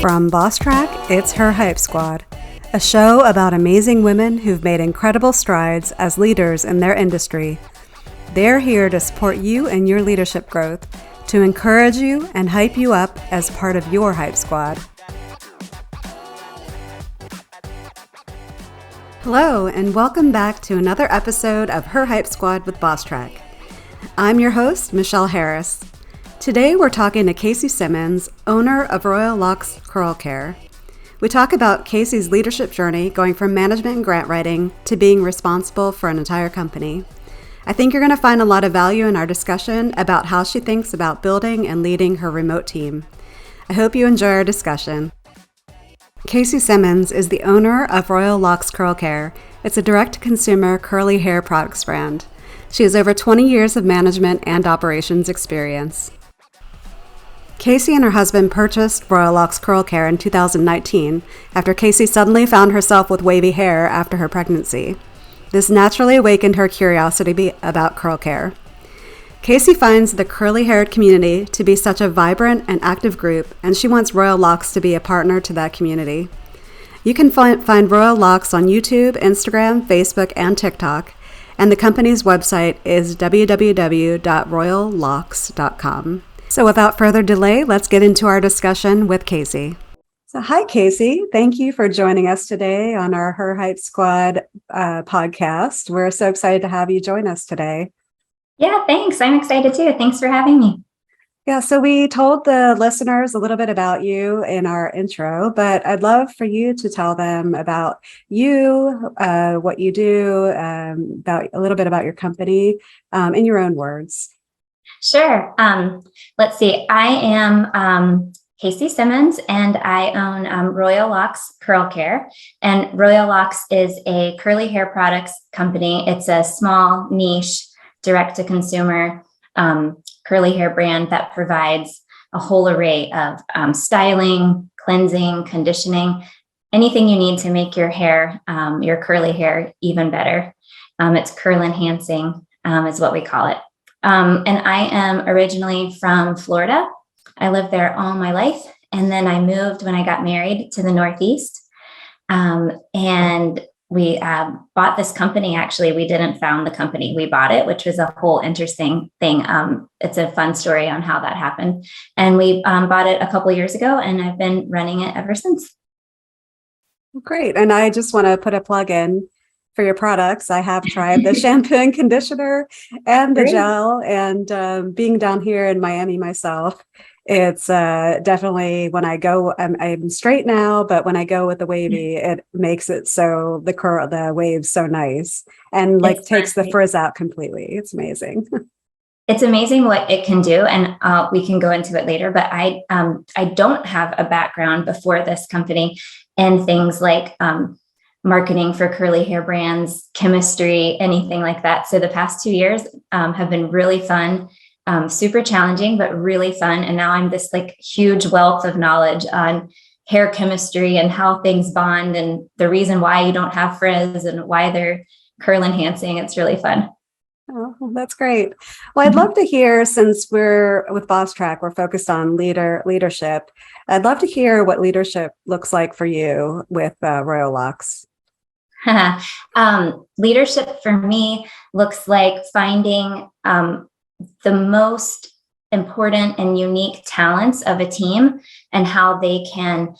From Boss Track, it's Her Hype Squad, a show about amazing women who've made incredible strides as leaders in their industry. They're here to support you and your leadership growth, to encourage you and hype you up as part of your Hype Squad. Hello, and welcome back to another episode of Her Hype Squad with Boss Track. I'm your host, Michelle Harris. Today we're talking to Casey Simmons, owner of Royal Locks Curl Care. We talk about Casey's leadership journey going from management and grant writing to being responsible for an entire company. I think you're going to find a lot of value in our discussion about how she thinks about building and leading her remote team. I hope you enjoy our discussion. Casey Simmons is the owner of Royal Locks Curl Care. It's a direct-to-consumer curly hair products brand. She has over 20 years of management and operations experience. Casey and her husband purchased Royal Locks Curl Care in 2019 after Casey suddenly found herself with wavy hair after her pregnancy. This naturally awakened her curiosity about curl care. Casey finds the curly-haired community to be such a vibrant and active group, and she wants Royal Locks to be a partner to that community. You can find Royal Locks on YouTube, Instagram, Facebook, and TikTok, and the company's website is www.royallocks.com. So without further delay, let's get into our discussion with Casey. So hi, Casey. Thank you for joining us today on our Her Hype Squad podcast. We're so excited to have you join us today. Yeah, thanks. I'm excited too. Thanks for having me. Yeah, so we told the listeners a little bit about you in our intro, but I'd love for you to tell them about you, what you do, about a little bit about your company in your own words. Sure. Let's see. I am Casey Simmons, and I own Royal Locks Curl Care. And Royal Locks is a curly hair products company. It's a small niche, direct-to-consumer curly hair brand that provides a whole array of styling, cleansing, conditioning, anything you need to make your hair, your curly hair, even better. It's curl enhancing is what we call it. And I am originally from Florida. I lived there all my life. And then I moved when I got married to the Northeast. And we bought this company. Actually, we didn't found the company. We bought it, which was a whole interesting thing. It's a fun story on how that happened. And we bought it a couple of years ago, and I've been running it ever since. Great. And I just want to put a plug in for your products. I have tried the shampoo and conditioner and the gel, and being down here in Miami myself, it's definitely when I go, I'm straight now, but when I go with the wavy, it makes it so the waves so nice and like takes the frizz out completely. It's amazing. It's amazing what it can do, and we can go into it later. But I don't have a background before this company in things like marketing for curly hair brands, chemistry, anything like that. So the past 2 years have been really fun, super challenging, but really fun. And now I'm this like huge wealth of knowledge on hair chemistry and how things bond and the reason why you don't have frizz and why they're curl enhancing. It's really fun. Oh, that's great. Well, I'd love to hear, since we're with Boss Track, we're focused on leadership. I'd love to hear what leadership looks like for you with Royal Locks. Leadership for me looks like finding the most important and unique talents of a team and how they can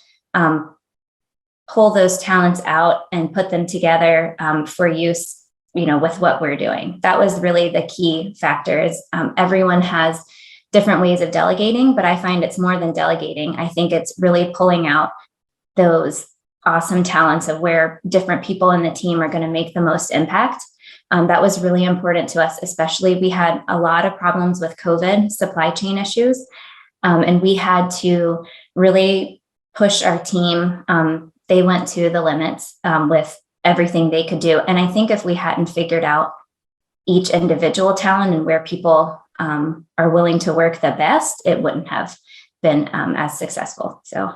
pull those talents out and put them together for use, with what we're doing. That was really the key factor. Is everyone has different ways of delegating, but I find it's more than delegating. I think it's really pulling out those awesome talents of where different people in the team are going to make the most impact. That was really important to us, especially we had a lot of problems with COVID, supply chain issues, and we had to really push our team. They went to the limits with everything they could do. And I think if we hadn't figured out each individual talent and where people are willing to work the best, it wouldn't have been as successful. So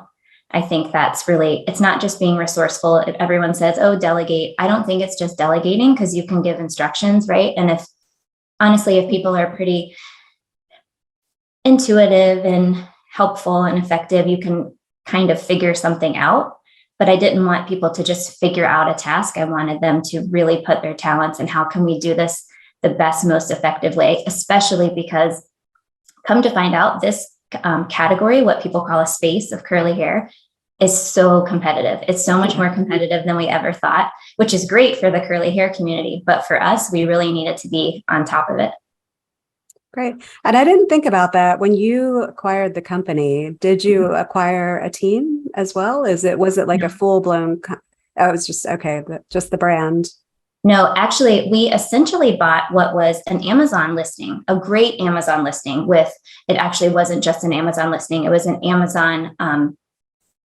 I think that's really, it's not just being resourceful. If everyone says, oh, delegate. I don't think it's just delegating, because you can give instructions, right? And if people are pretty intuitive and helpful and effective, you can kind of figure something out. But I didn't want people to just figure out a task. I wanted them to really put their talents and how can we do this the best, most effective way, especially because come to find out this category, what people call a space of curly hair, is so competitive. It's so much more competitive than we ever thought, which is great for the curly hair community. But for us, we really needed to be on top of it. Great. And I didn't think about that. When you acquired the company, did you acquire a team as well? Was it like a full-blown, it was just, okay, just the brand? No, actually, we essentially bought what was an Amazon listing, a great Amazon listing it actually wasn't just an Amazon listing. It was an Amazon,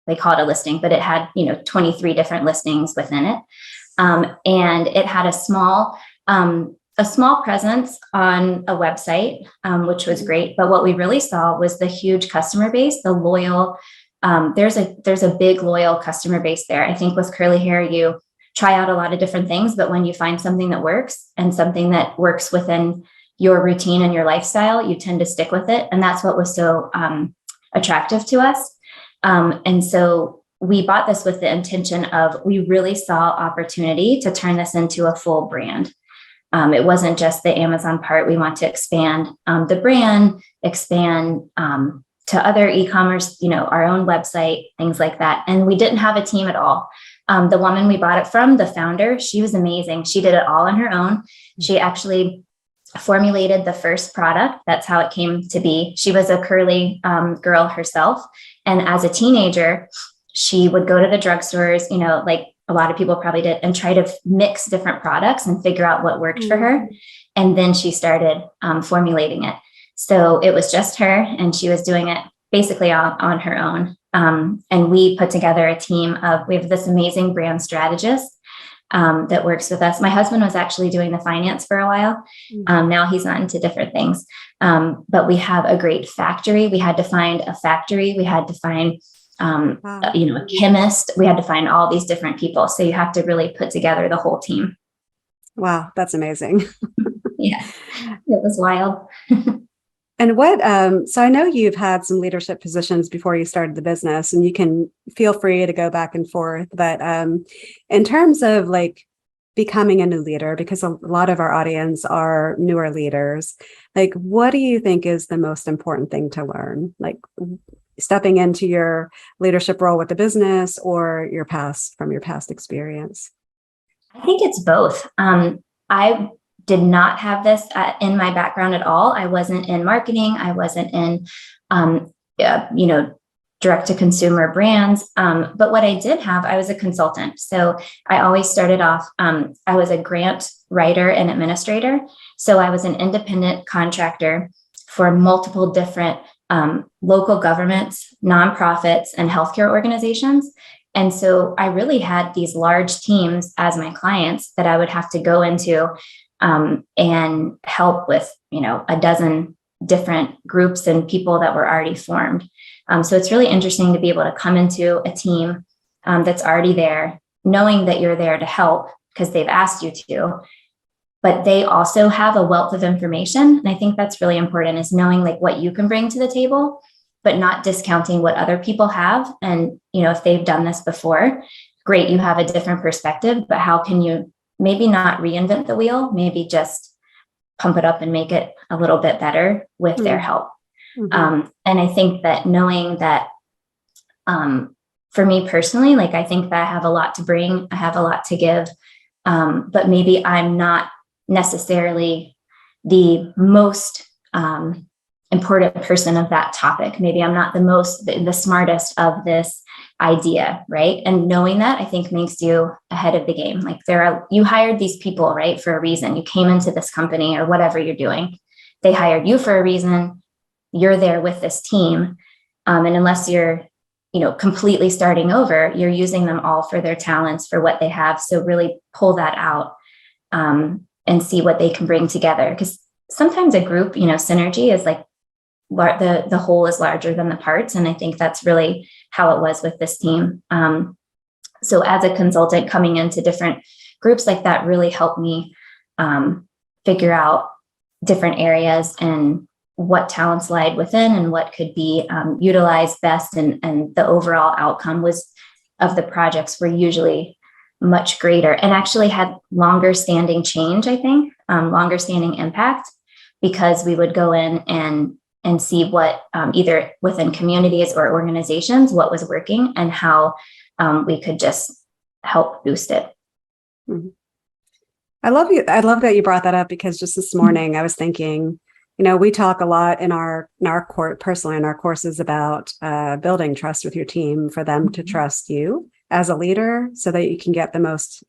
they call it a listing, but it had, 23 different listings within it. And it had a small presence on a website, which was great. But what we really saw was the huge customer base, the loyal, there's a big loyal customer base there. I think with curly hair, you try out a lot of different things, but when you find something that works and something that works within your routine and your lifestyle, you tend to stick with it. And that's what was so attractive to us. And so we bought this with the intention of, we really saw opportunity to turn this into a full brand. It wasn't just the Amazon part. We want to expand the brand, expand to other e-commerce, our own website, things like that. And we didn't have a team at all. The woman we bought it from, the founder, she was amazing. She did it all on her own. She actually formulated the first product. That's how it came to be. She was a curly girl herself. And as a teenager, she would go to the drugstores, like a lot of people probably did, and try to mix different products and figure out what worked for her. And then she started formulating it. So it was just her, and she was doing it basically on her own. And we put together a team we have this amazing brand strategist that works with us. My husband was actually doing the finance for a while. Now he's on to different things. But we have a great factory. We had to find a factory. We had to find, a chemist. We had to find all these different people. So you have to really put together the whole team. Wow, that's amazing. Yeah, it was wild. And so I know you've had some leadership positions before you started the business, and you can feel free to go back and forth. But in terms of like becoming a new leader, because a lot of our audience are newer leaders, like what do you think is the most important thing to learn? Like stepping into your leadership role with the business or from your past experience? I think it's both. I did not have this in my background at all. I wasn't in marketing. I wasn't in, direct to consumer brands. But what I did have, I was a consultant. So I always started off, I was a grant writer and administrator. So I was an independent contractor for multiple different local governments, nonprofits, and healthcare organizations. And so I really had these large teams as my clients that I would have to go into and help with, a dozen different groups and people that were already formed. So it's really interesting to be able to come into a team that's already there, knowing that you're there to help because they've asked you to, but they also have a wealth of information. And I think that's really important, is knowing like what you can bring to the table, but not discounting what other people have. And, if they've done this before, great, you have a different perspective, but how can you maybe not reinvent the wheel, maybe just pump it up and make it a little bit better with their help. And I think that knowing that, for me personally, like, I think that I have a lot to bring, I have a lot to give, but maybe I'm not necessarily the most important person of that topic. Maybe I'm not the smartest of this idea, right? And knowing that, I think, makes you ahead of the game. Like, you hired these people, right, for a reason. You came into this company or whatever you're doing. They hired you for a reason. You're there with this team. And unless you're, completely starting over, you're using them all for their talents, for what they have. So really pull that out and see what they can bring together. Because sometimes a group, synergy is like the whole is larger than the parts. And I think that's really how it was with this team. So as a consultant coming into different groups like that really helped me figure out different areas and what talents lied within and what could be utilized best. And the overall outcome of the projects were usually much greater and actually had longer standing change, I think, longer standing impact, because we would go in and see what either within communities or organizations, what was working and how we could just help boost it. Mm-hmm. I love that you brought that up, because just this morning I was thinking, we talk a lot in our personally in our courses about building trust with your team, for them to trust you as a leader so that you can get the most,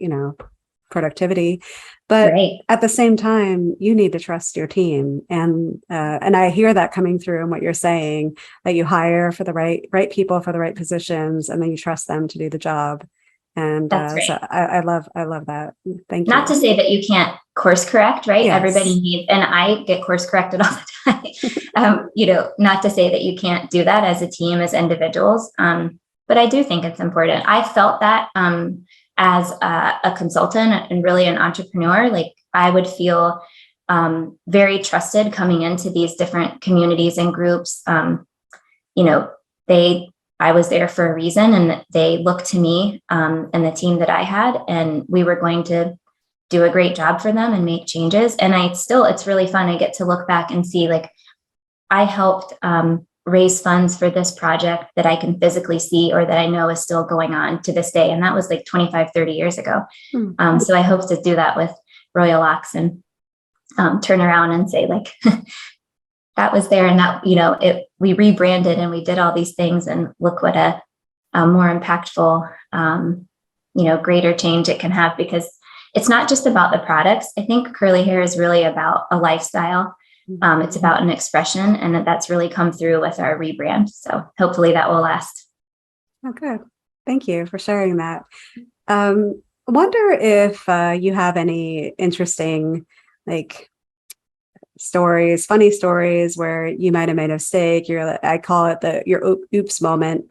productivity. But right. At the same time, you need to trust your team. And I hear that coming through in what you're saying, that you hire for the right people for the right positions, and then you trust them to do the job. And That's right. so I love that. Thank you. Not to say that you can't course correct, right? Yes. Everybody needs, and I get course corrected all the time. Not to say that you can't do that as a team, as individuals. But I do think it's important. I felt that as a consultant and really an entrepreneur, like I would feel very trusted coming into these different communities and groups. I was there for a reason, and they looked to me and the team that I had, and we were going to do a great job for them and make changes. And it's really fun. I get to look back and see, like, I helped raise funds for this project that I can physically see, or that I know is still going on to this day. And that was like 25, 30 years ago. Mm-hmm. So I hope to do that with Royal Locks and turn around and say, like, that was there, and that, we rebranded and we did all these things, and look what a more impactful, greater change it can have, because it's not just about the products. I think curly hair is really about a lifestyle. It's about an expression, and that's really come through with our rebrand. So hopefully that will last. Okay. Thank you for sharing that. I wonder if you have any interesting, funny stories where you might have made a mistake. I call it your oops moment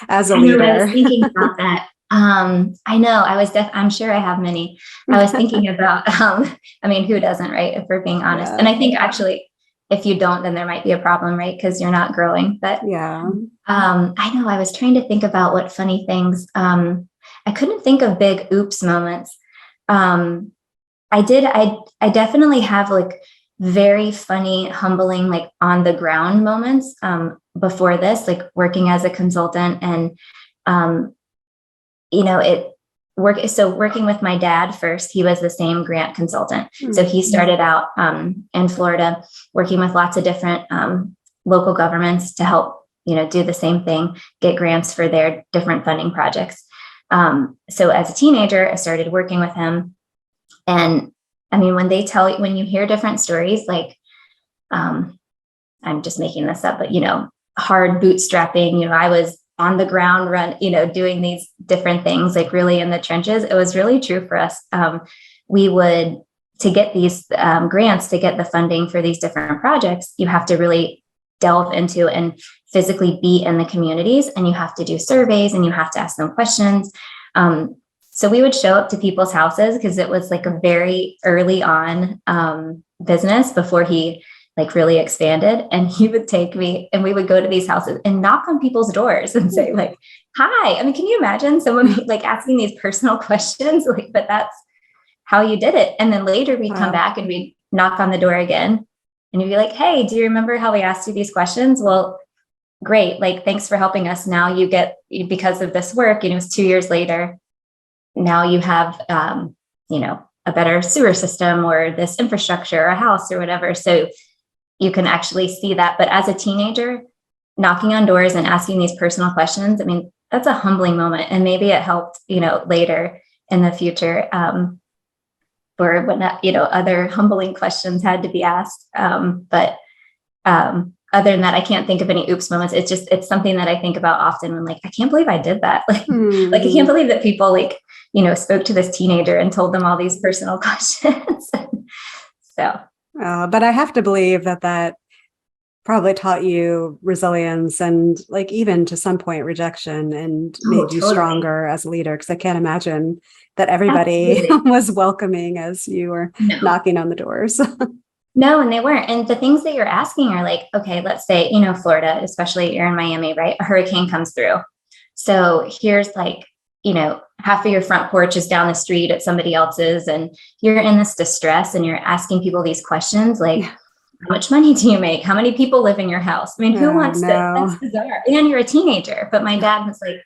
as a leader. I was thinking about that. I know I'm sure I have many. I was thinking about, who doesn't, right? If we're being honest. Yeah. And I think actually, if you don't, then there might be a problem, right? Because you're not growing. But yeah, I know I was trying to think about what funny things. I couldn't think of big oops moments. I definitely have very funny, humbling, on the ground moments before this, working as a consultant, and working with my dad first. He was the same grant consultant. Mm-hmm. So he started out in Florida, working with lots of different local governments to help, do the same thing, get grants for their different funding projects. So as a teenager, I started working with him. And when you hear different stories, I'm just making this up, but, hard bootstrapping, I was on the ground doing these different things, really in the trenches. It was really true for us. To get these grants, to get the funding for these different projects, you have to really delve into and physically be in the communities, and you have to do surveys, and you have to ask them questions. So we would show up to people's houses, because it was a very early on business before he really expanded. And he would take me, and we would go to these houses and knock on people's doors and say, hi. Can you imagine someone asking these personal questions? But that's how you did it. And then later we'd come back and we'd knock on the door again, and you'd be like, hey, do you remember how we asked you these questions? Well, great. Thanks for helping us. Now you get, because of this work, it was 2 years later. Now you have, a better sewer system, or this infrastructure, or a house, or whatever. So you can actually see that. But as a teenager, knocking on doors and asking these personal questions, that's a humbling moment. And maybe it helped, later in the future, or when, other humbling questions had to be asked. But other than that, I can't think of any oops moments. It's something that I think about often when I can't believe I did that. I can't believe that people spoke to this teenager and told them all these personal questions. So. But I have to believe that probably taught you resilience, and even to some point rejection, and made you stronger as a leader. Because I can't imagine that everybody was welcoming as you were knocking on the doors. No, and they weren't. And the things that you're asking are like, okay, let's say, Florida, especially you're in Miami, right? A hurricane comes through. So here's like, half of your front porch is down the street at somebody else's, and you're in this distress and you're asking people these questions like, how much money do you make? How many people live in your house? I mean, who wants this? That's bizarre. And you're a teenager. But my dad was like,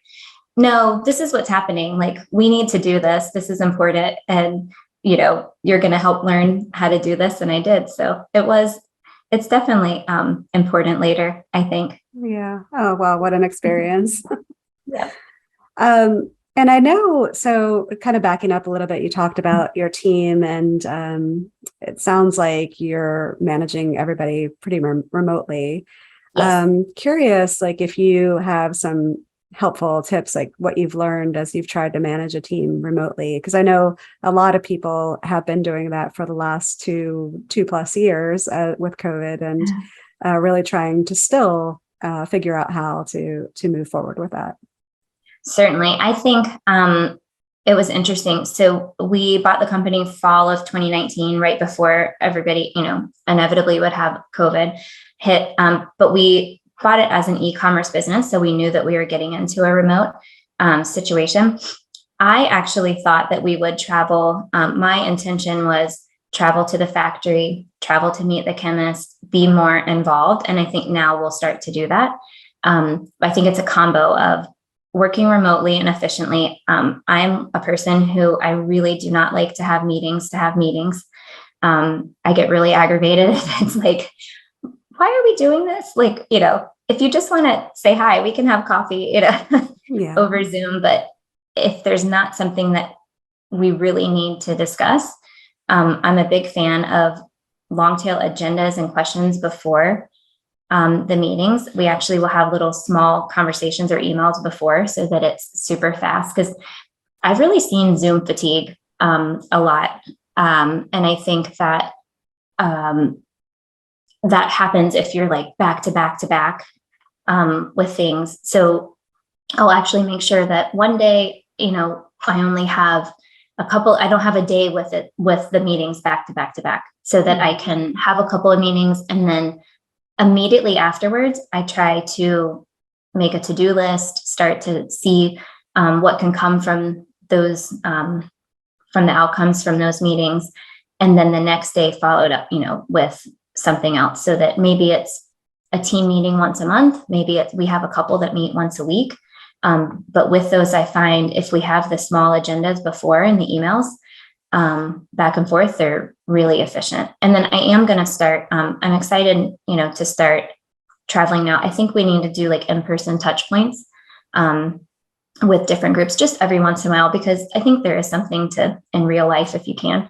no, this is what's happening. Like, we need to do this. This is important. And, you're going to help learn how to do this. And I did. So it's definitely important later, I think. Yeah. Oh, wow. What an experience. Yeah. And I know, so kind of backing up a little bit, you talked about your team, and it sounds like you're managing everybody pretty remotely. Yes. Curious, like if you have some helpful tips, like what you've learned as you've tried to manage a team remotely, because I know a lot of people have been doing that for the last two plus years with COVID, and really trying to still figure out how to move forward with that. Certainly. I think it was interesting. So we bought the company fall of 2019, right before everybody, inevitably would have COVID hit. But we bought it as an e-commerce business. So we knew that we were getting into a remote situation. I actually thought that we would travel. My intention was travel to the factory, travel to meet the chemist, be more involved. And I think now we'll start to do that. I think it's a combo of working remotely and efficiently. I'm a person who I really do not like to have meetings. I get really aggravated. It's like, why are we doing this? Like, if you just want to say hi, we can have coffee, over Zoom. But if there's not something that we really need to discuss, I'm a big fan of long tail agendas and questions before the meetings. We actually will have little small conversations or emails before, so that it's super fast, because I've really seen Zoom fatigue a lot. And I think that that happens if you're like back to back to back with things. So I'll actually make sure that one day, I only have I don't have a day with the meetings back to back to back, so that I can have a couple of meetings, and then immediately afterwards, I try to make a to-do list, start to see what can come from those, from the outcomes from those meetings. And then the next day followed up, with something else, so that maybe it's a team meeting once a month. Maybe we have a couple that meet once a week. But with those, I find if we have the small agendas before in the emails, back and forth, they're really efficient. And then I am going to start, I'm excited, to start traveling now. I think we need to do like in-person touch points with different groups just every once in a while, because I think there is something to in real life if you can.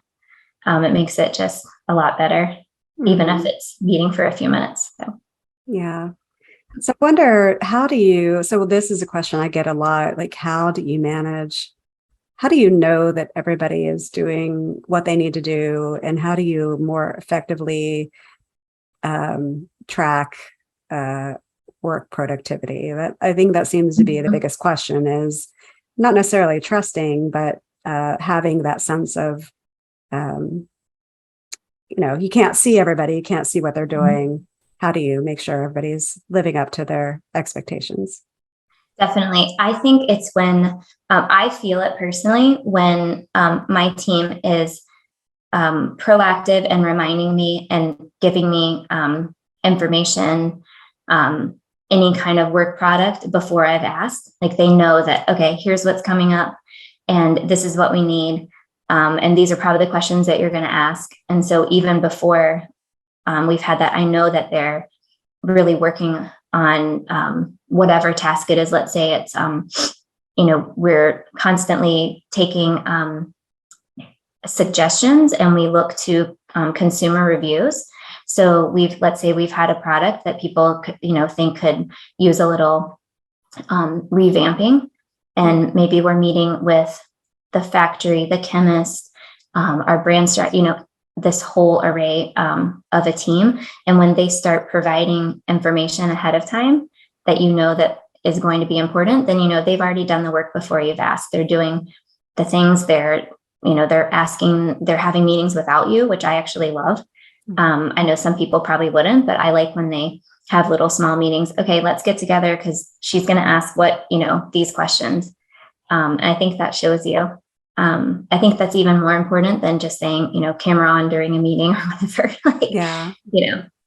It makes it just a lot better, even if it's meeting for a few minutes. So. Yeah. So I wonder, so this is a question I get a lot, like how do you know that everybody is doing what they need to do, and how do you more effectively track work productivity? I think that seems to be the biggest question, is not necessarily trusting, but having that sense of, you can't see everybody, you can't see what they're doing. How do you make sure everybody's living up to their expectations? Definitely. I think it's when I feel it personally, when my team is proactive and reminding me and giving me information, any kind of work product before I've asked. Like, they know that, okay, here's what's coming up and this is what we need. And these are probably the questions that you're going to ask. And so even before we've had that, I know that they're really working on whatever task it is. Let's say it's, we're constantly taking suggestions, and we look to consumer reviews. So let's say we've had a product that people could, think could use a little revamping, and maybe we're meeting with the factory, the chemist, our brand strategy, this whole array of a team. And when they start providing information ahead of time that that is going to be important, then they've already done the work before you've asked. They're doing the things, they're having meetings without you, which I actually love. I know some people probably wouldn't, but I like when they have little small meetings. Okay, let's get together because she's going to ask these questions. And I think that shows you. I think that's even more important than just saying, camera on during a meeting or whatever.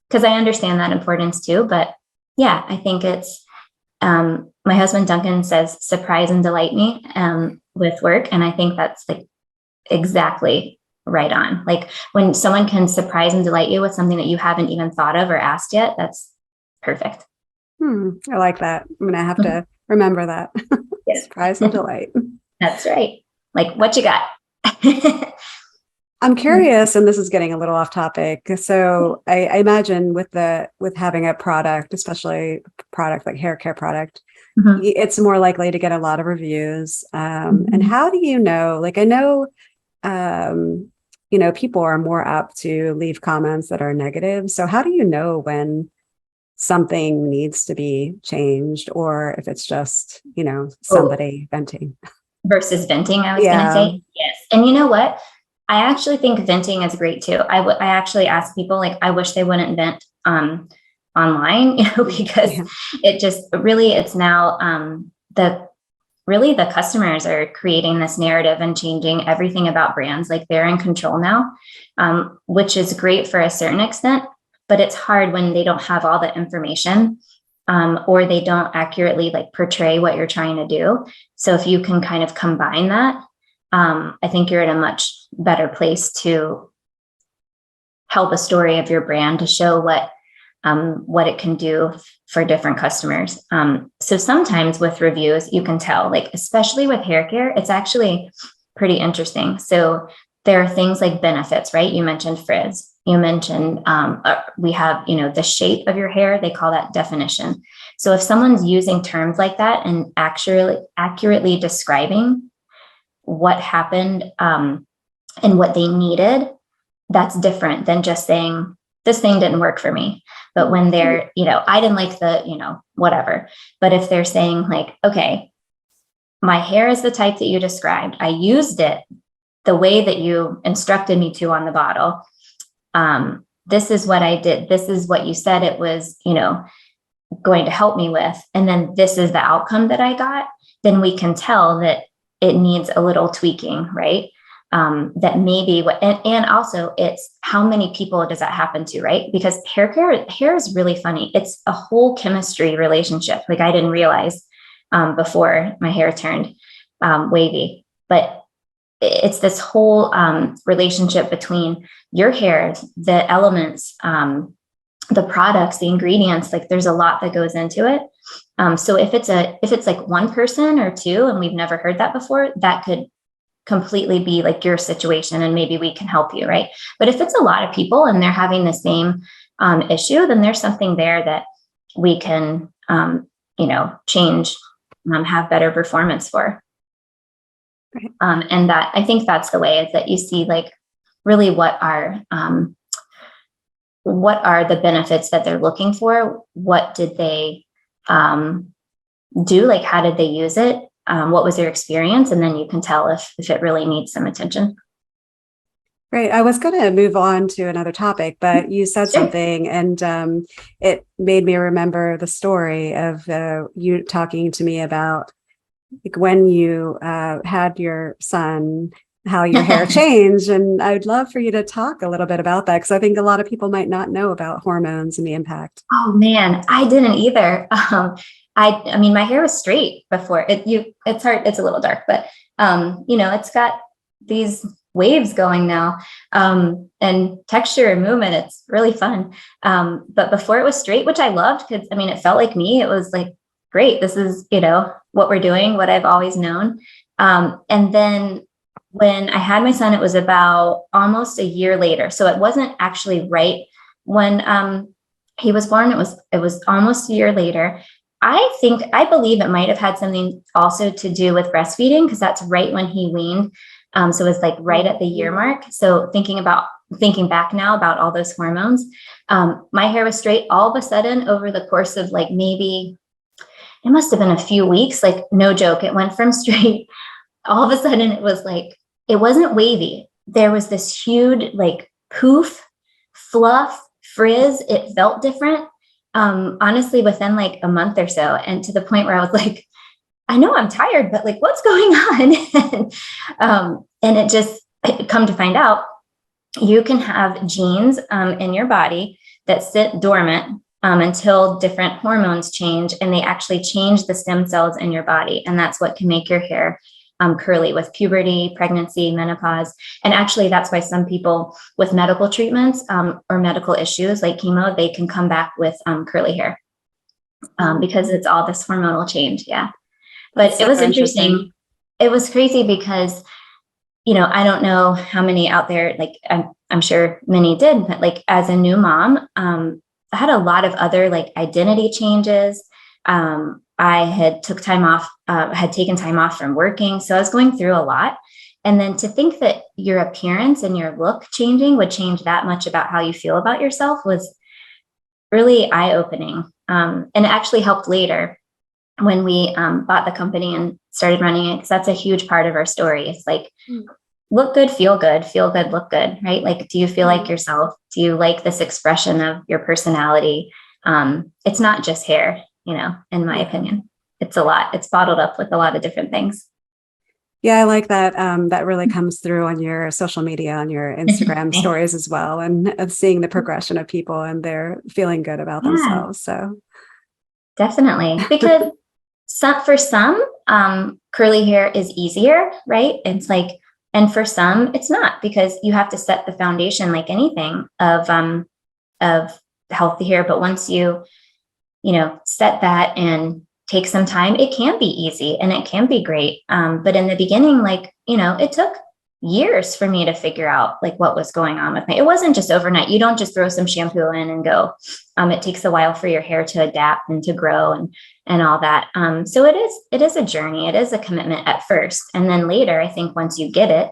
Because I understand that importance too. But yeah, I think it's, my husband Duncan says, surprise and delight me with work. And I think that's like exactly right on. Like when someone can surprise and delight you with something that you haven't even thought of or asked yet, that's perfect. I like that. I'm going to have to remember that. Yes. Surprise and delight. That's right. Like, what you got? I'm curious, and this is getting a little off topic. So I imagine with having a product, especially product like hair care product, it's more likely to get a lot of reviews. And how do you know? Like I know, people are more apt to leave comments that are negative. So how do you know when something needs to be changed, or if it's just, somebody venting? Versus venting, I was going to say. Yes. And you know what? I actually think venting is great too. I actually ask people, like, I wish they wouldn't vent online, because it just really, it's now the customers are creating this narrative and changing everything about brands. Like they're in control now, which is great for a certain extent, but it's hard when they don't have all the information. Or they don't accurately like portray what you're trying to do. So if you can kind of combine that, I think you're in a much better place to help a story of your brand to show what it can do for different customers. So sometimes with reviews, you can tell, like, especially with hair care, it's actually pretty interesting. So there are things like benefits, right? You mentioned frizz. You mentioned we have, the shape of your hair. They call that definition. So if someone's using terms like that and accurately describing what happened and what they needed, that's different than just saying, this thing didn't work for me. But when they're, I didn't like the, whatever. But if they're saying like, okay, my hair is the type that you described. I used it the way that you instructed me to on the bottle. This is what I did. This is what you said it was, going to help me with. And then this is the outcome that I got. Then we can tell that it needs a little tweaking, right? That maybe and also it's how many people does that happen to, right? Because hair is really funny. It's a whole chemistry relationship. Like I didn't realize before my hair turned wavy, but it's this whole relationship between your hair, the elements, the products, the ingredients. Like there's a lot that goes into it. So if it's like one person or two, and we've never heard that before, that could completely be like your situation, and maybe we can help you, right? But if it's a lot of people and they're having the same issue, then there's something there that we can, change, have better performance for. Right. And that, I think that's the way, is that you see like really what are the benefits that they're looking for? What did they do? Like, how did they use it? What was their experience? And then you can tell if it really needs some attention. Right. I was going to move on to another topic, but you said something, and it made me remember the story of you talking to me about like when you had your son, how your hair changed. And I'd love for you to talk a little bit about that, because I think a lot of people might not know about hormones and the impact. Oh man, I didn't either. I mean, my hair was straight before it's hard. It's a little dark, but it's got these waves going now, and texture and movement. It's really fun. But before it was straight, which I loved, because it felt like me. It was like, great. This is, what we're doing, what I've always known. And then when I had my son, it was about almost a year later. So it wasn't actually right when he was born. It was almost a year later. I believe it might have had something also to do with breastfeeding, because that's right when he weaned. So it was like right at the year mark. So thinking back now about all those hormones, my hair was straight. All of a sudden, over the course of like maybe, it must have been a few weeks, like no joke, it went from straight. All of a sudden it was like, it wasn't wavy. There was this huge like poof fluff, frizz. It felt different. Honestly, within like a month or so, and to the point where I was like, I know I'm tired, but like, what's going on? And it just come to find out, you can have genes in your body that sit dormant until different hormones change, and they actually change the stem cells in your body. And that's what can make your hair curly with puberty, pregnancy, menopause. And actually, that's why some people with medical treatments or medical issues like chemo, they can come back with curly hair because it's all this hormonal change. Yeah. But That's it so was interesting. It was crazy because, I don't know how many out there, like I'm sure many did, but like as a new mom, I had a lot of other like identity changes. I had had taken time off from working. So I was going through a lot. And then to think that your appearance and your look changing would change that much about how you feel about yourself was really eye-opening. And it actually helped later when we bought the company and started running it, because that's a huge part of our story. It's like, look good, feel good, look good, right? Like, do you feel like yourself? Do you like this expression of your personality? It's not just hair, in my opinion. It's a lot. It's bottled up with a lot of different things. Yeah, I like that. That really comes through on your social media, on your Instagram stories as well, and seeing the progression of people and they're feeling good about themselves. So definitely, because for some, curly hair is easier, right? It's like, and for some, it's not, because you have to set the foundation, like anything, of healthy hair. But once you set that and take some time, it can be easy and it can be great. But in the beginning, like, it took years for me to figure out like what was going on with me. It wasn't just overnight. You don't just throw some shampoo in and go. It takes a while for your hair to adapt and to grow and all that. So it is a journey. It is a commitment at first. And then later, I think once you get it,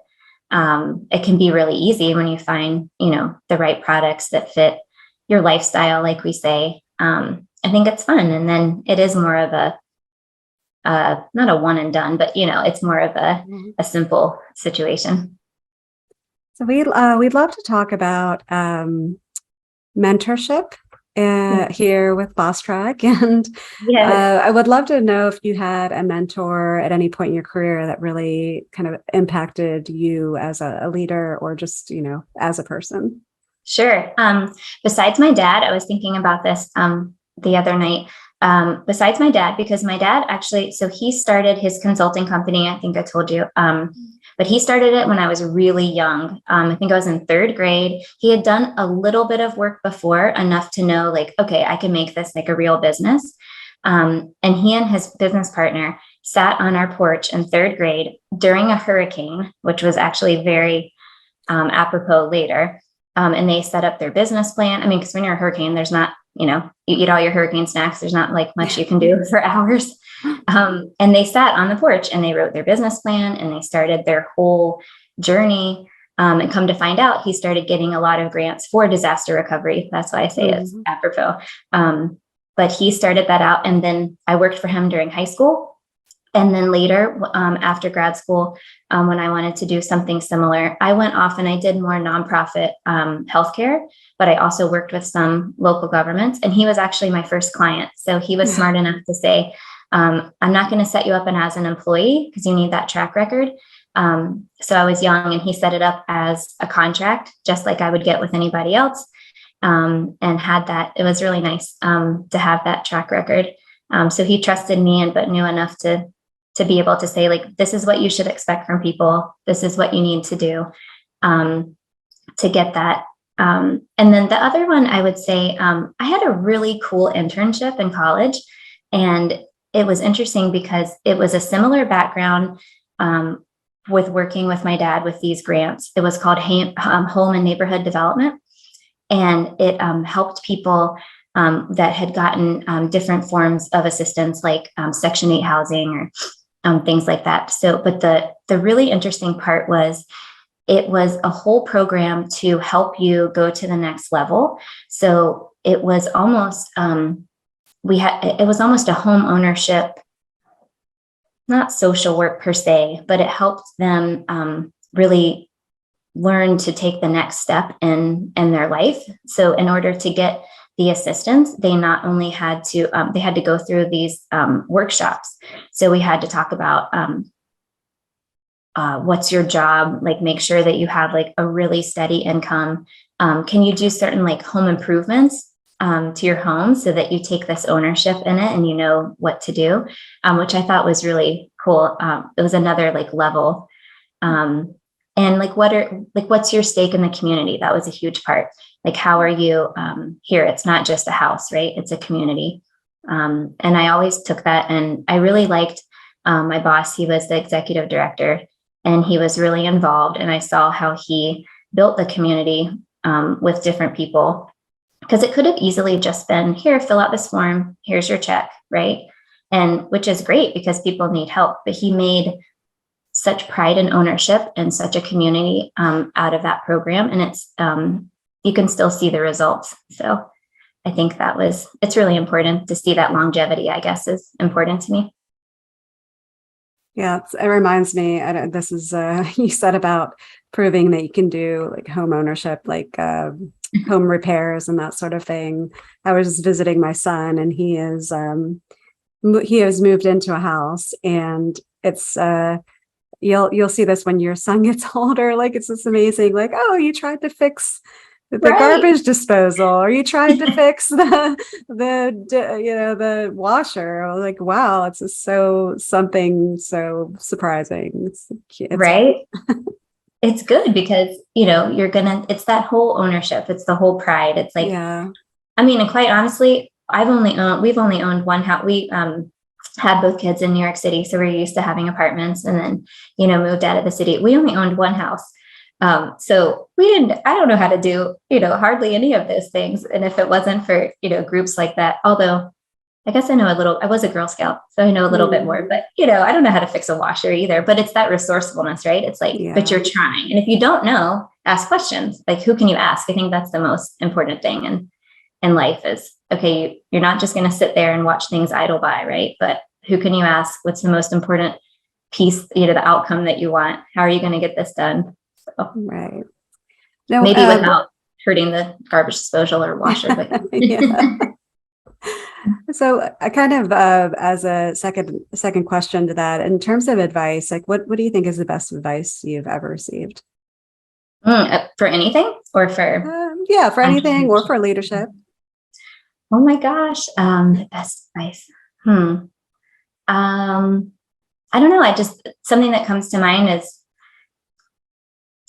it can be really easy when you find, the right products that fit your lifestyle, like we say. I think it's fun. And then it is more of a, not a one and done, but, it's more of a simple situation. So we'd love to talk about mentorship here with Boss Track. And I would love to know if you had a mentor at any point in your career that really kind of impacted you as a leader or just, as a person. Sure. Besides my dad, I was thinking about this the other night. Besides my dad, because my dad actually, so he started his consulting company, I think I told you, but he started it when I was really young. I think I was in third grade. He had done a little bit of work before, enough to know like, okay, I can make this like a real business. And he and his business partner sat on our porch in third grade during a hurricane, which was actually very apropos later. And they set up their business plan. I mean, because when you're a hurricane, there's not, you eat all your hurricane snacks. There's not like much you can do for hours. And they sat on the porch and they wrote their business plan and they started their whole journey. And come to find out, he started getting a lot of grants for disaster recovery. That's why I say it's apropos. But he started that out. And then I worked for him during high school. And then later, after grad school, when I wanted to do something similar, I went off and I did more nonprofit healthcare, but I also worked with some local governments. And he was actually my first client. So he was smart enough to say, I'm not going to set you up as an employee because you need that track record. So I was young and he set it up as a contract, just like I would get with anybody else. And had that. It was really nice to have that track record. So he trusted me but knew enough to be able to say, like, this is what you should expect from people. This is what you need to do to get that. And then the other one, I would say, I had a really cool internship in college. And it was interesting because it was a similar background with working with my dad with these grants. It was called Home and Neighborhood Development. And it helped people that had gotten different forms of assistance, like Section 8 housing or things like that. So, but the really interesting part was it was a whole program to help you go to the next level. So it was almost it was almost a home ownership, not social work per se, but it helped them really learn to take the next step in their life. So in order to get the assistance, they not only had to they had to go through these workshops. So we had to talk about what's your job, like make sure that you have like a really steady income. Can you do certain like home improvements to your home so that you take this ownership in it and you know what to do, which I thought was really cool. It was another like level. And like what's your stake in the community? That was a huge part. Like, how are you here? It's not just a house, right? It's a community. And I always took that, and I really liked my boss. He was the executive director, and he was really involved. And I saw how he built the community with different people, because it could have easily just been, here, fill out this form, here's your check, right? And which is great because people need help. But he made such pride and ownership and such a community out of that program. And it's, you can still see the results. So I think it's really important to see that longevity, I guess, is important to me. Yeah, it reminds me, this is, you said about proving that you can do like home ownership, like home repairs and that sort of thing. I was visiting my son, and he has moved into a house, and it's, you'll see this when your son gets older. Like, it's just amazing. Like, oh, you tried to fix the garbage disposal, or you tried to fix the washer. I was like, wow, it's just something so surprising. It's right. It's good because, it's that whole ownership. It's the whole pride. It's like, yeah. I mean, and quite honestly, we've only owned one house. We had both kids in New York City, so we're used to having apartments, and then, moved out of the city. We only owned one house. So I don't know how to do, hardly any of those things. And if it wasn't for, groups like that, although I guess I know a little, I was a Girl Scout, so I know a little bit more, but, I don't know how to fix a washer either, but it's that resourcefulness, right? It's like, but you're trying. And if you don't know, ask questions. Like, who can you ask? I think that's the most important thing in life is, okay, you're not just going to sit there and watch things idle by, right? But who can you ask? What's the most important piece, the outcome that you want? How are you going to get this done? So, right. No, maybe without hurting the garbage disposal or washer. But yeah. So I kind of, as a second question to that, in terms of advice, like what do you think is the best advice you've ever received? For anything or for? For anything or for leadership. Oh my gosh. The best advice. I don't know. Something that comes to mind is,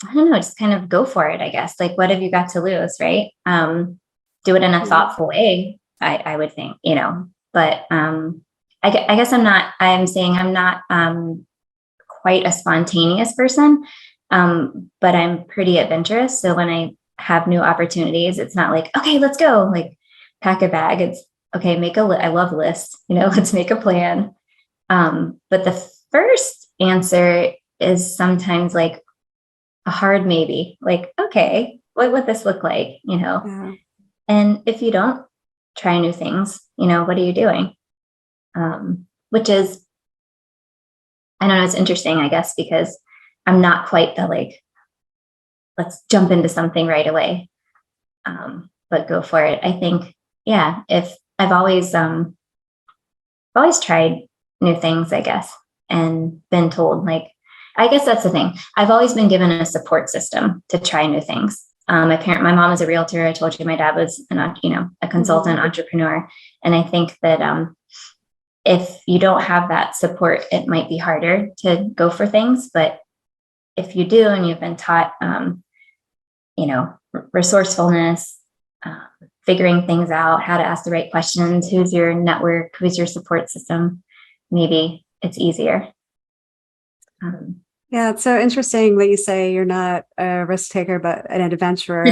I don't know, just kind of go for it, I guess. Like, what have you got to lose, right? Do it in a thoughtful way, I would think, but I guess I'm saying I'm not quite a spontaneous person, but I'm pretty adventurous. So when I have new opportunities, it's not like, okay, let's go, like pack a bag. It's okay, I love lists, let's make a plan. But the first answer is sometimes like a hard maybe, like, okay, what would this look like, Yeah. And if you don't try new things, what are you doing? Which is, I don't know, it's interesting, I guess, because I'm not quite the like, let's jump into something right away, but go for it. I think, if I've always tried new things, I guess, and been told, like, I guess that's the thing. I've always been given a support system to try new things. My mom is a realtor. I told you my dad was a consultant entrepreneur. And I think that if you don't have that support, it might be harder to go for things. But if you do, and you've been taught, resourcefulness, figuring things out, how to ask the right questions, who's your network, who's your support system, maybe it's easier. Yeah, it's so interesting that you say you're not a risk taker, but an adventurer.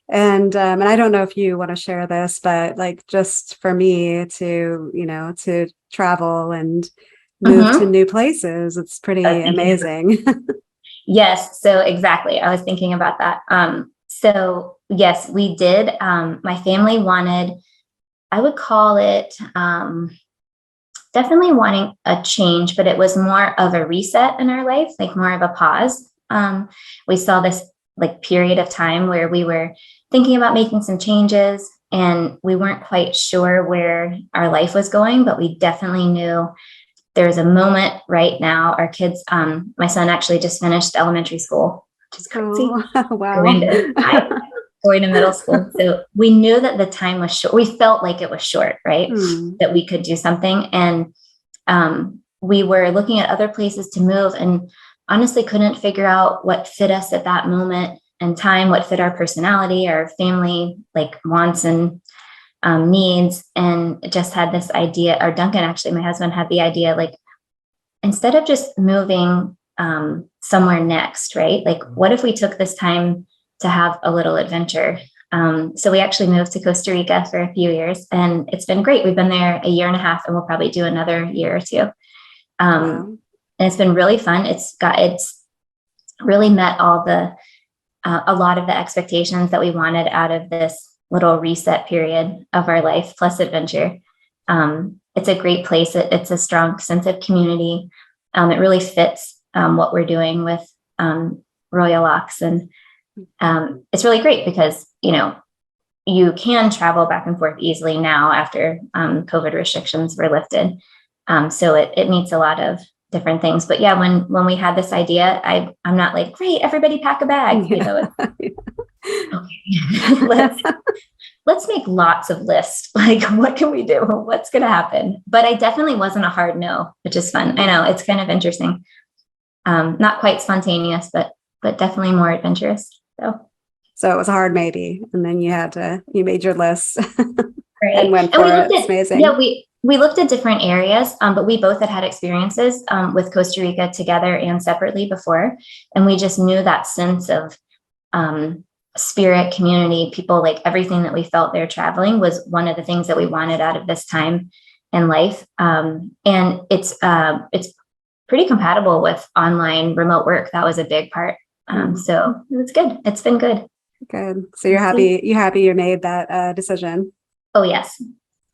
and I don't know if you want to share this, but like just for me to travel and move to new places, it's pretty amazing. Yes, so exactly. I was thinking about that. So yes, we did. My family wanted, I would call it definitely wanting a change, but it was more of a reset in our life, like more of a pause. We saw this like period of time where we were thinking about making some changes, and we weren't quite sure where our life was going, but we definitely knew there's a moment right now. Our kids, my son actually just finished elementary school, which is crazy. Oh, wow. Going to middle school. So we knew that the time was short. We felt like it was short, right? That we could do something. And we were looking at other places to move, and honestly couldn't figure out what fit us at that moment and time, what fit our personality, our family, like wants and needs. And just had this idea, or Duncan, actually, my husband, had the idea, like, instead of just moving somewhere next, right? Like, what if we took this time to have a little adventure? So we actually moved to Costa Rica for a few years, and it's been great. We've been there a year and a half, and we'll probably do another year or two. And it's been really fun. It's really met a lot of the expectations that we wanted out of this little reset period of our life, plus adventure. It's a great place. It's a strong sense of community. It really fits what we're doing with Royal Locks. And it's really great because, you can travel back and forth easily now after COVID restrictions were lifted. So it meets a lot of different things. But yeah, when we had this idea, I'm not like, great, everybody pack a bag. Okay, let's make lots of lists. Like, what can we do? What's going to happen? But I definitely wasn't a hard no, which is fun. I know it's kind of interesting. Not quite spontaneous, but definitely more adventurous. So it was a hard maybe, and then you made your list right. and went for it. It's amazing. Yeah, we looked at different areas, but we both had experiences with Costa Rica together and separately before. And we just knew that sense of spirit, community, people, like everything that we felt there traveling was one of the things that we wanted out of this time in life. And it's pretty compatible with online remote work. That was a big part. So it was good. It's been good. Good. So you're happy you made that decision. Oh, yes.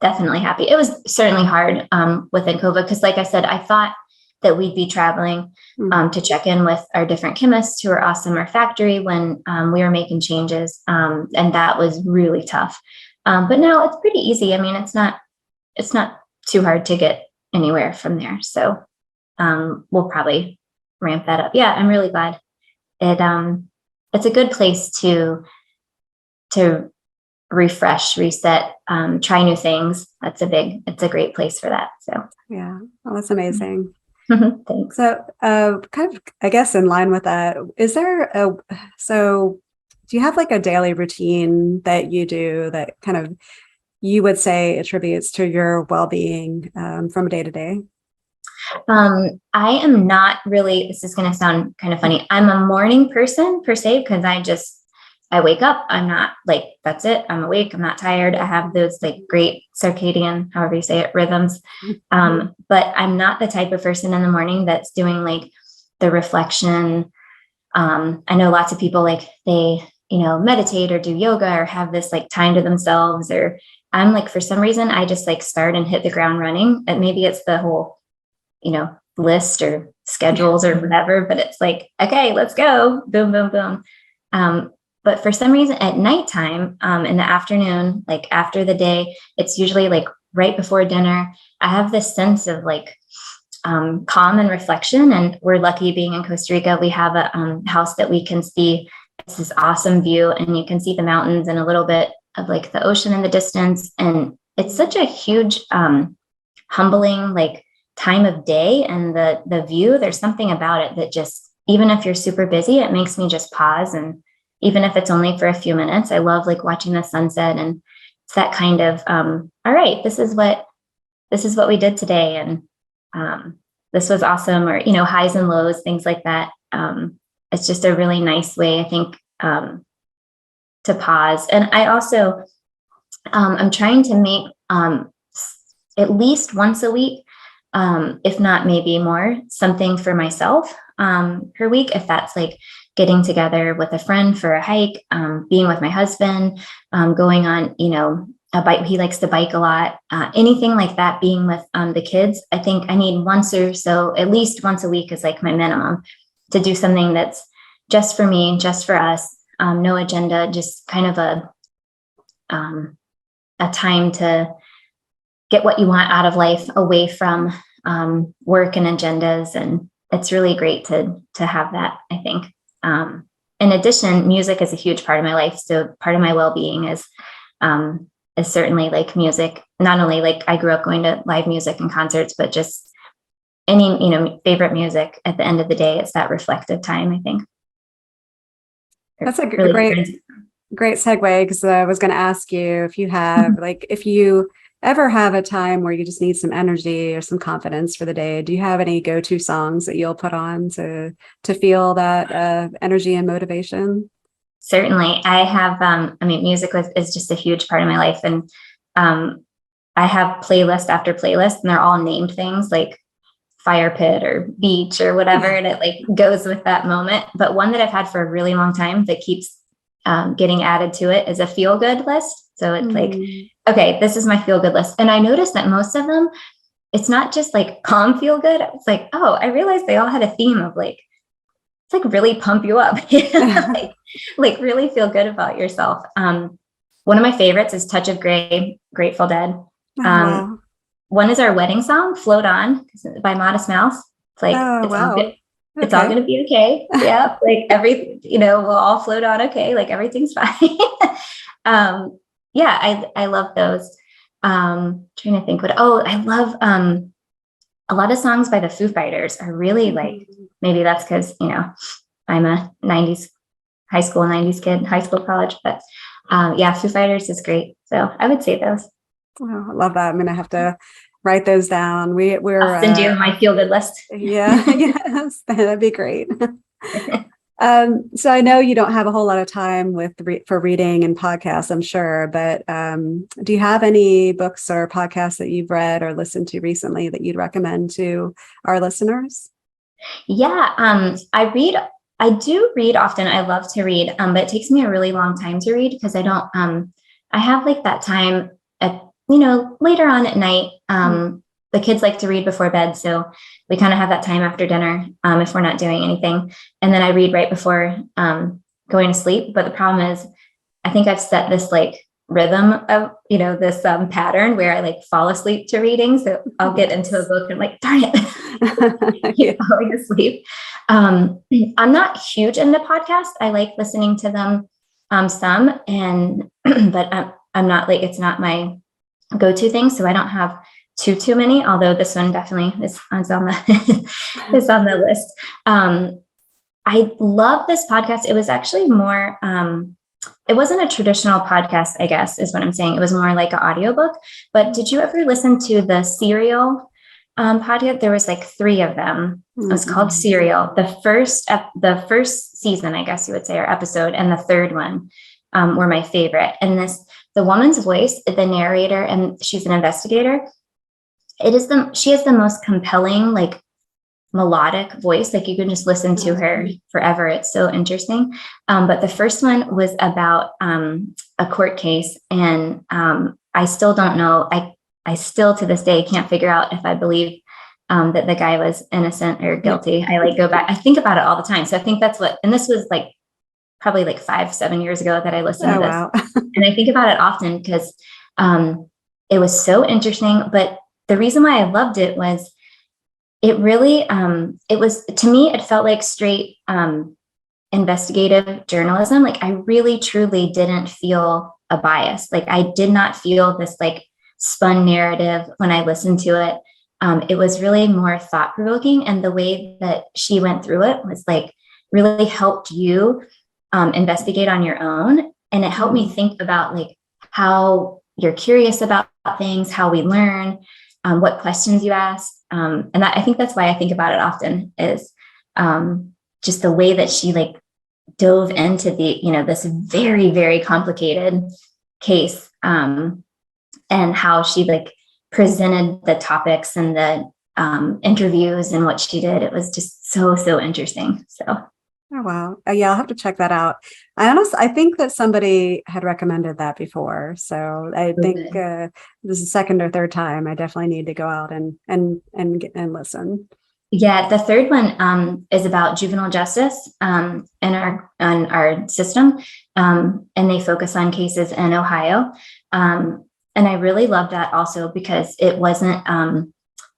Definitely happy. It was certainly hard within COVID because, like I said, I thought that we'd be traveling to check in with our different chemists who are awesome, our factory, when we were making changes. And that was really tough. But now it's pretty easy. I mean, it's not too hard to get anywhere from there. So we'll probably ramp that up. Yeah, I'm really glad. It's a good place to refresh, reset, try new things. It's a great place for that. So yeah, well, that's amazing. Thanks. So kind of, I guess, in line with that, do you have like a daily routine that you do that kind of you would say attributes to your well-being from day to day? I am not really, this is going to sound kind of funny. I'm a morning person per se, because I wake up, I'm not like, that's it. I'm awake. I'm not tired. I have those like great circadian, however you say it, rhythms. But I'm not the type of person in the morning that's doing like the reflection. I know lots of people, like they, meditate or do yoga or have this like time to themselves, or I'm like, for some reason, I just like start and hit the ground running. And maybe it's the whole, list or schedules or whatever, but it's like, okay, let's go. Boom, boom, boom. But for some reason at nighttime, in the afternoon, like after the day, it's usually like right before dinner, I have this sense of like calm and reflection. And we're lucky being in Costa Rica. We have a house that we can see. It's this awesome view, and you can see the mountains and a little bit of like the ocean in the distance. And it's such a huge, humbling, like time of day, and the view, there's something about it that just, even if you're super busy, it makes me just pause. And even if it's only for a few minutes, I love like watching the sunset. And it's that kind of, all right, this is what we did today. And this was awesome, or, highs and lows, things like that. It's just a really nice way, I think, to pause. And I also, I'm trying to make at least once a week, if not maybe more, something for myself per week. If that's like getting together with a friend for a hike, being with my husband, going on, a bike. He likes to bike a lot. Anything like that, being with the kids. I think I need once or so, at least once a week is like my minimum, to do something that's just for me, just for us. no agenda, just kind of a time to get what you want out of life away from work and agendas. And it's really great to have that, I think. In addition, music is a huge part of my life. So part of my well-being is certainly like music. Not only like I grew up going to live music and concerts, but just any, favorite music. At the end of the day, it's that reflective time, I think. That's a great segue, because I was going to ask you if you have, like, if you ever have a time where you just need some energy or some confidence for the day, do you have any go-to songs that you'll put on to feel that energy and motivation? Certainly. I have, music is just a huge part of my life. And I have playlist after playlist, and they're all named things like fire pit or beach or whatever. And it like goes with that moment. But one that I've had for a really long time that keeps getting added to it is a feel good list. So it's like, okay, this is my feel good list. And I noticed that most of them, it's not just like calm feel good. It's like, oh, I realized they all had a theme of like, it's like really pump you up, like really feel good about yourself. One of my favorites is Touch of Grey, Grateful Dead. Wow. One is our wedding song, Float On, by Modest Mouse. It's like, all good. It's all going to be okay. Yeah. Like we'll all float on. Okay. Like everything's fine. I love those. Trying to think I love, a lot of songs by the Foo Fighters are really like, maybe that's because, I'm a 90s, high school 90s kid, high school, college, but Foo Fighters is great. So I would say those. Oh, I love that. I'm going to have to write those down. I'll send you my feel good list. Yeah. Yes. That'd be great. So I know you don't have a whole lot of time for reading and podcasts, I'm sure, but do you have any books or podcasts that you've read or listened to recently that you'd recommend to our listeners? Yeah. I do read often. I love to read, but it takes me a really long time to read because I don't, I have like that time at, later on at night. The kids like to read before bed. So we kind of have that time after dinner if we're not doing anything. And then I read right before going to sleep. But the problem is, I think I've set this like rhythm of, this pattern where I like fall asleep to reading. So I'll get into a book and like, darn it, falling asleep. I'm not huge into podcasts. I like listening to them some, but I'm not like, it's not my go-to thing. So I don't have too many, although this one definitely is on the is on the list. I love this podcast. It was actually more, it wasn't a traditional podcast, I guess, is what I'm saying. It was more like an audiobook. But did you ever listen to the Serial podcast? There was like 3 of them. It was called Serial. The first season, I guess you would say, or episode, and the third one were my favorite. And the woman's voice, the narrator, and she's an investigator. She has the most compelling, like melodic voice. Like you can just listen to her forever. It's so interesting. But the first one was about a court case. And I still don't know. I still to this day can't figure out if I believe that the guy was innocent or guilty. I like go back. I think about it all the time. So I think and this was like probably like 5-7 years ago that I listened to this. Wow. And I think about it often because it was so interesting. But the reason why I loved it was it really, it was, to me, it felt like straight investigative journalism. Like I really, truly didn't feel a bias. Like I did not feel this like spun narrative when I listened to it. It was really more thought provoking. And the way that she went through it was like really helped you investigate on your own. And it helped me think about like how you're curious about things, how we learn, what questions you ask. And I think that's why I think about it often is just the way that she like dove into this very, very complicated case and how she like presented the topics and the interviews and what she did. It was just so interesting. So. Oh, wow. Yeah, I'll have to check that out. I think that somebody had recommended that before. So I think this is the second or third time. I definitely need to go out and listen. Yeah, the third one is about juvenile justice in our system, and they focus on cases in Ohio. And I really love that also because it wasn't,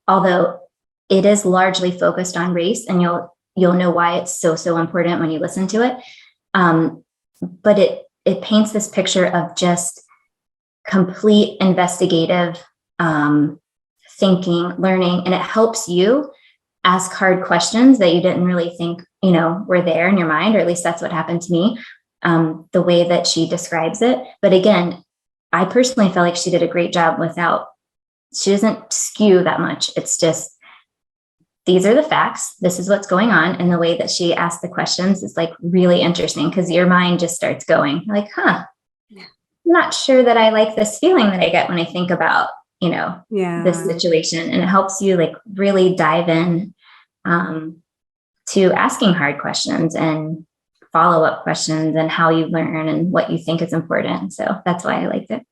although it is largely focused on race, and you'll know why it's so important when you listen to it. But it paints this picture of just complete investigative thinking, learning, and it helps you ask hard questions that you didn't really think, were there in your mind, or at least that's what happened to me, the way that she describes it. But again, I personally feel like she did a great job she doesn't skew that much. It's just, these are the facts. This is what's going on. And the way that she asked the questions is like really interesting because your mind just starts going like, I'm not sure that I like this feeling that I get when I think about, this situation. And it helps you like really dive in to asking hard questions and follow-up questions and how you learn and what you think is important. So that's why I liked it.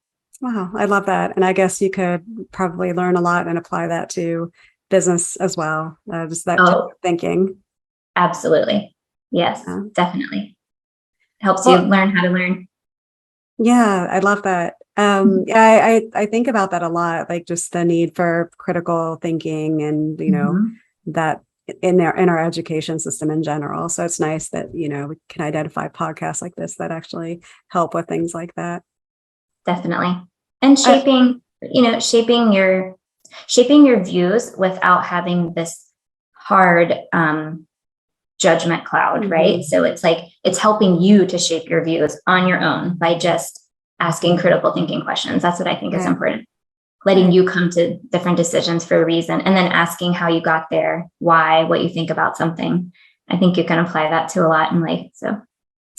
Wow, I love that. And I guess you could probably learn a lot and apply that to business as well. Just that type of thinking. Absolutely. Yes, definitely. Helps you learn how to learn. Yeah, I love that. I think about that a lot, like just the need for critical thinking and, that in our education system in general. So it's nice that, we can identify podcasts like this that actually help with things like that. Definitely. And shaping your views without having this hard judgment cloud, right? So it's like, it's helping you to shape your views on your own by just asking critical thinking questions. That's what I think is important. Letting you come to different decisions for a reason, and then asking how you got there, why, what you think about something. I think you can apply that to a lot in life. So,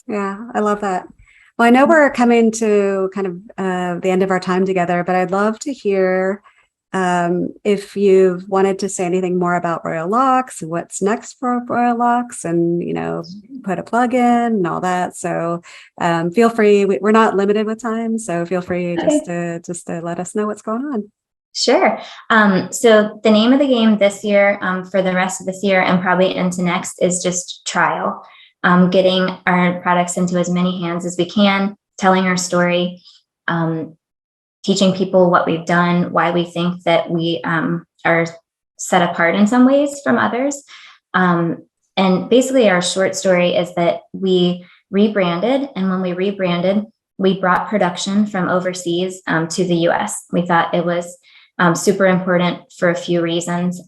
yeah, I love that. Well, I know we're coming to kind of the end of our time together, but I'd love to hear if you've wanted to say anything more about Royal Locks, what's next for Royal Locks, and, put a plug in and all that. So feel free. We're not limited with time, so feel free just to let us know what's going on. Sure. So the name of the game this year, for the rest of this year and probably into next, is just trial. Getting our products into as many hands as we can, telling our story, teaching people what we've done, why we think that we are set apart in some ways from others. And basically our short story is that we rebranded. And when we rebranded, we brought production from overseas to the US. We thought it was super important for a few reasons.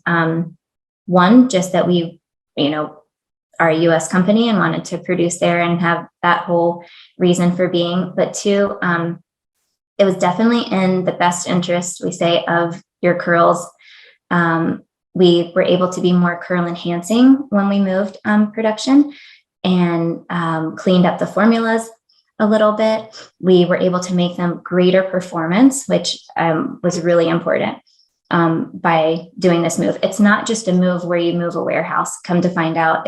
One, just that we, are a US company and wanted to produce there and have that whole reason for being. But two, it was definitely in the best interest, we say, of your curls. We were able to be more curl enhancing when we moved production and cleaned up the formulas a little bit. We were able to make them greater performance, which was really important by doing this move. It's not just a move where you move a warehouse. Come to find out,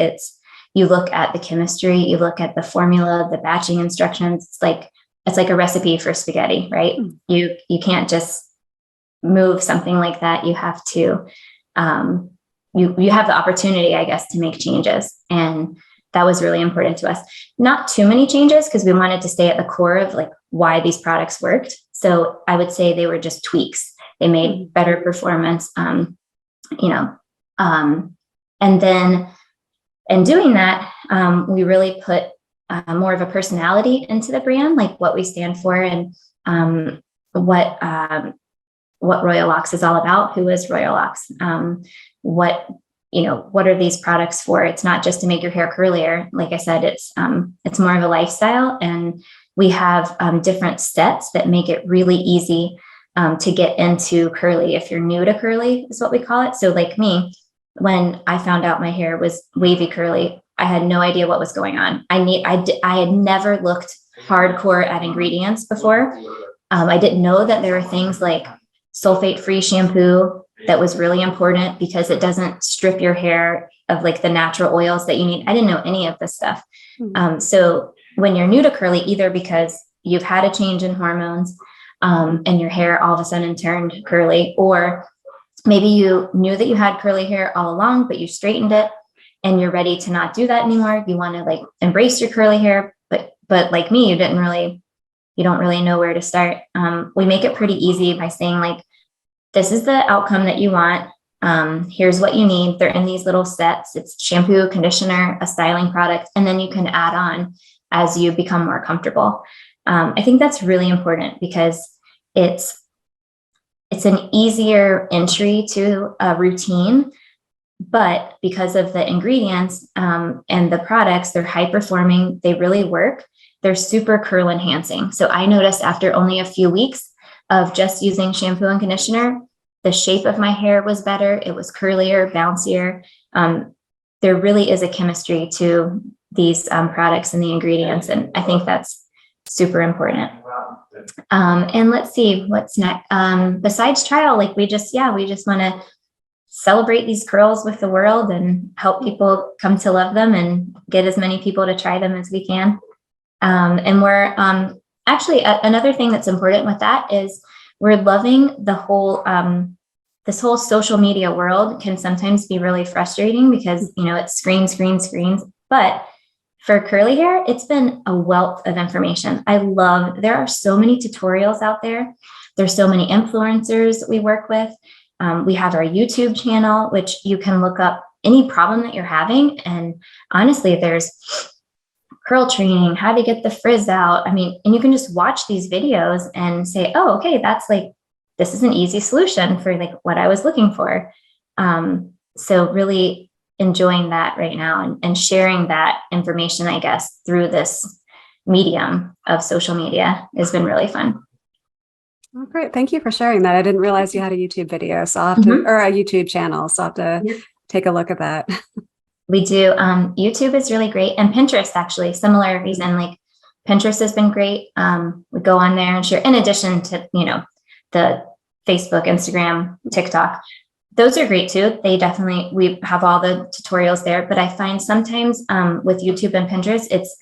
you look at the chemistry, you look at the formula, the batching instructions. It's like a recipe for spaghetti, right? You can't just move something like that. You have to, you have the opportunity, I guess, to make changes. And that was really important to us. Not too many changes because we wanted to stay at the core of like why these products worked. So I would say they were just tweaks. They made better performance, and then in doing that, we really put more of a personality into the brand, like what we stand for and what Royal Locks is all about. Who is Royal Locks? What are these products for? It's not just to make your hair curlier. Like I said, it's more of a lifestyle, and we have different sets that make it really easy to get into curly. If you're new to curly, is what we call it. So like me, when I found out my hair was wavy curly, I had no idea what was going on. I had never looked hardcore at ingredients before. I didn't know that there were things like sulfate-free shampoo that was really important because it doesn't strip your hair of like the natural oils that you need. I didn't know any of this stuff. So when you're new to curly, either because you've had a change in hormones and your hair all of a sudden turned curly, or maybe you knew that you had curly hair all along, but you straightened it and you're ready to not do that anymore. You want to like embrace your curly hair, but like me, you don't really know where to start. We make it pretty easy by saying like, this is the outcome that you want. Here's what you need. They're in these little sets. It's shampoo, conditioner, a styling product, and then you can add on as you become more comfortable. I think that's really important because it's an easier entry to a routine, but because of the ingredients and the products, they're high performing. They really work. They're super curl enhancing. So I noticed after only a few weeks of just using shampoo and conditioner, the shape of my hair was better. It was curlier, bouncier. There really is a chemistry to these products and the ingredients. And I think that's super important. And let's see what's next. Besides trial, like we just want to celebrate these curls with the world and help people come to love them and get as many people to try them as we can. And we're actually another thing that's important with that is we're loving the whole this whole social media world can sometimes be really frustrating because it's screens. But for curly hair, it's been a wealth of information. There are so many tutorials out there. There's so many influencers we work with. We have our YouTube channel, which you can look up any problem that you're having. And honestly, there's curl training, how to get the frizz out. I mean, and you can just watch these videos and say, oh, okay, this is an easy solution for like what I was looking for. So really enjoying that right now and sharing that information, I guess, through this medium of social media has been really fun. Oh, great. Thank you for sharing that. I didn't realize you had a YouTube video, so I'll have to, or a YouTube channel. So I'll have to take a look at that. We do. YouTube is really great. And Pinterest, actually, similar reason, like Pinterest has been great. We go on there and share in addition to, the Facebook, Instagram, TikTok. Those are great too. We have all the tutorials there, but I find sometimes with YouTube and Pinterest, it's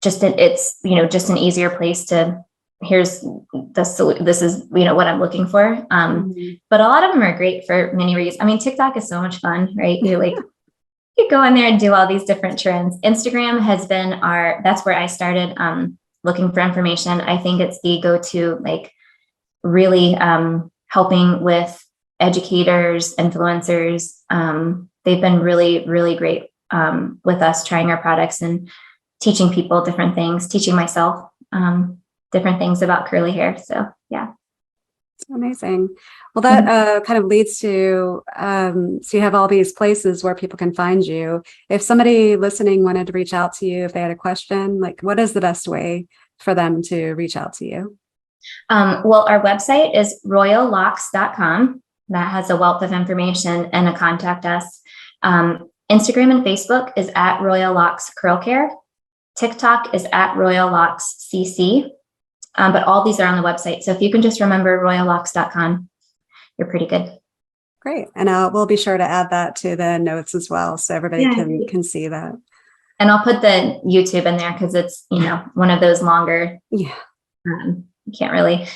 just an easier place to, this is, what I'm looking for. But a lot of them are great for many reasons. I mean, TikTok is so much fun, right? You go in there and do all these different trends. Instagram has been that's where I started looking for information. I think it's the go-to, like really helping with educators, influencers. They've been really, really great with us trying our products and teaching people different things, teaching myself different things about curly hair. So, yeah. Amazing. Well, that kind of leads to, so you have all these places where people can find you. If somebody listening wanted to reach out to you, if they had a question, like what is the best way for them to reach out to you? Well, our website is royallocks.com. That has a wealth of information and a contact us. Instagram and Facebook is at Royal Locks Curl Care. TikTok is at Royal Locks CC. But all these are on the website. So if you can just remember royallocks.com, you're pretty good. Great. And we'll be sure to add that to the notes as well, so everybody can see that. And I'll put the YouTube in there because it's, one of those longer. Yeah. You can't really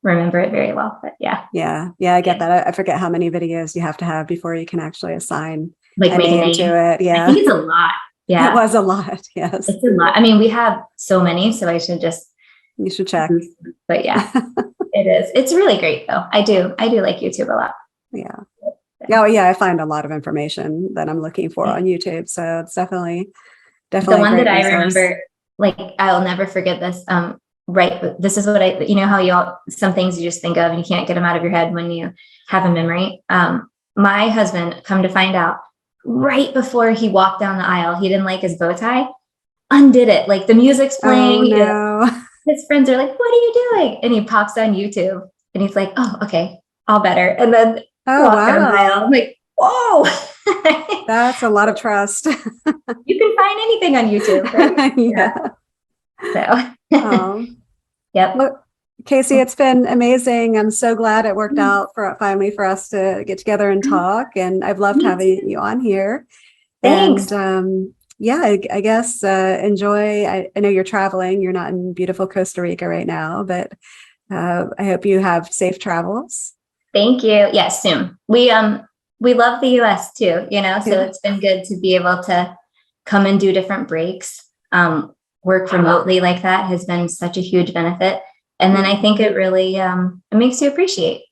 remember it very well, but yeah. Yeah. I get that. I forget how many videos you have to have before you can actually assign like a name to it. Yeah. I think it's a lot. Yeah. It was a lot. Yes. It's a lot. I mean, we have so many, so you should check. But yeah, it is. It's really great though. I do like YouTube a lot. Yeah. Oh yeah. I find a lot of information that I'm looking for on YouTube. So it's definitely the one that I remember, like, I'll never forget this. Right. This is what how some things you just think of and you can't get them out of your head when you have a memory. My husband, come to find out, right before he walked down the aisle, he didn't like his bow tie, undid it. Like the music's playing. Oh, no. His friends are like, what are you doing? And he pops on YouTube and he's like, oh, okay, all better. And then walk down the aisle. I'm like, whoa. That's a lot of trust. You can find anything on YouTube. Right? Yeah. So, yep. Look, Casey, it's been amazing. I'm so glad it worked out finally for us to get together and talk. And I've loved having you on here. Thanks. And I guess enjoy. I know you're traveling. You're not in beautiful Costa Rica right now, but I hope you have safe travels. Thank you. Yes, soon. We love the US too, so it's been good to be able to come and do different breaks. Work remotely like that has been such a huge benefit. And then I think it really it makes you appreciate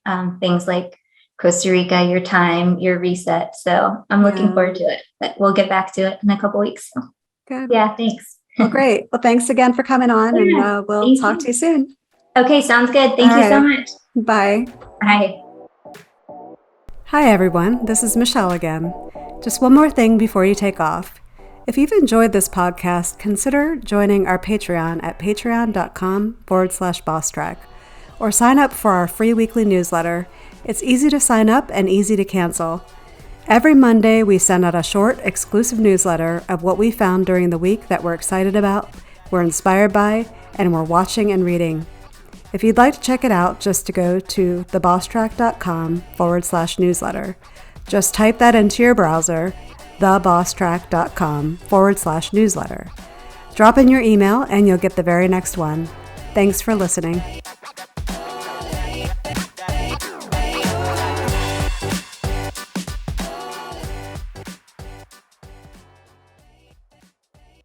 things like Costa Rica, your time, your reset. So I'm looking forward to it. But we'll get back to it in a couple weeks. So. Good. Yeah, thanks. Well, great. Well, thanks again for coming on, and we'll talk to you soon. Okay, sounds good. Thank you so much. Bye. Bye. Hi, everyone. This is Michelle again. Just one more thing before you take off. If you've enjoyed this podcast, consider joining our Patreon at patreon.com/BossTrack, or sign up for our free weekly newsletter. It's easy to sign up and easy to cancel. Every Monday, we send out a short, exclusive newsletter of what we found during the week that we're excited about, we're inspired by, and we're watching and reading. If you'd like to check it out, just to go to thebosstrack.com/newsletter. Just type that into your browser, thebosstrack.com/newsletter. Drop in your email and you'll get the very next one. Thanks for listening.